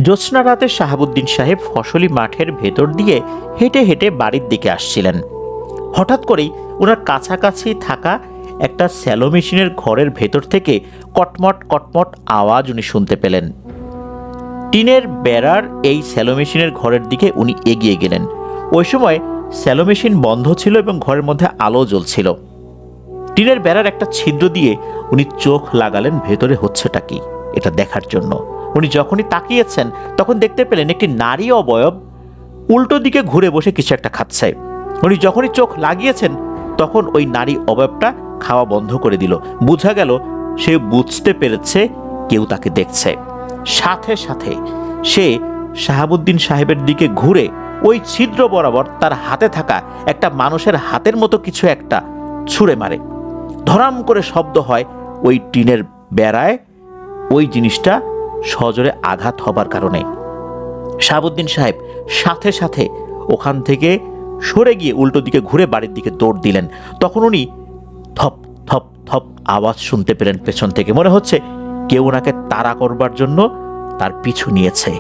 জ্যোৎস্না রাতে শাহাবুদ্দিন সাহেব ফসলি মাঠের ভেতর দিয়ে হেঁটে হেঁটে বাড়ির দিকে আসছিলেন। হঠাৎ করেই ওনার কাছাকাছি থাকা একটা স্যালো মেশিনের ঘরের ভেতর থেকে কটমট কটমট আওয়াজ উনি শুনতে পেলেন। টিনের বেড়ার এই স্যালো মেশিনের ঘরের দিকে উনি এগিয়ে গেলেন। ওই সময় স্যালো মেশিন বন্ধ ছিল এবং ঘরের মধ্যে আলো জ্বলছিল। টিনের বেড়ার একটা ছিদ্র দিয়ে উনি চোখ লাগালেন ভেতরে হচ্ছেটা কি এটা দেখার জন্য। উনি যখনই তাকিয়েছেন তখন দেখতে পেলেন একটি নারী অবয়ব উল্টো দিকে ঘুরে বসে কিছু একটা খাচ্ছে। উনি যখনই চোখ লাগিয়েছেন তখন ওই নারী অবয়বটা খাওয়া বন্ধ করে দিল। বোঝা গেল সে বুঝতে পেরেছে কেউ তাকে দেখছে। সাথে সাথে সে শাহাবুদ্দিন সাহেবের দিকে ঘুরে ওই ছিদ্র বরাবর তার হাতে থাকা একটা মানুষের হাতের মতো কিছু একটা ছুঁড়ে মারে। ধরাম করে শব্দ হয় ওই টিনের বেড়ায়। ওই জিনিসটা সজোরে আঘাত হবার কারণে শাহাবুদ্দিন সাহেব সাথে সাথে ওখান থেকে সরে গিয়ে উল্টো দিকে ঘুরে বাড়ির দিকে দৌড় দিলেন। তখন উনি থপ থপ থপ আওয়াজ শুনতে পেলেন পেছন থেকে। মনে হচ্ছে কেউ ওনাকে তাড়া করবার জন্য তার পিছু নিয়েছে।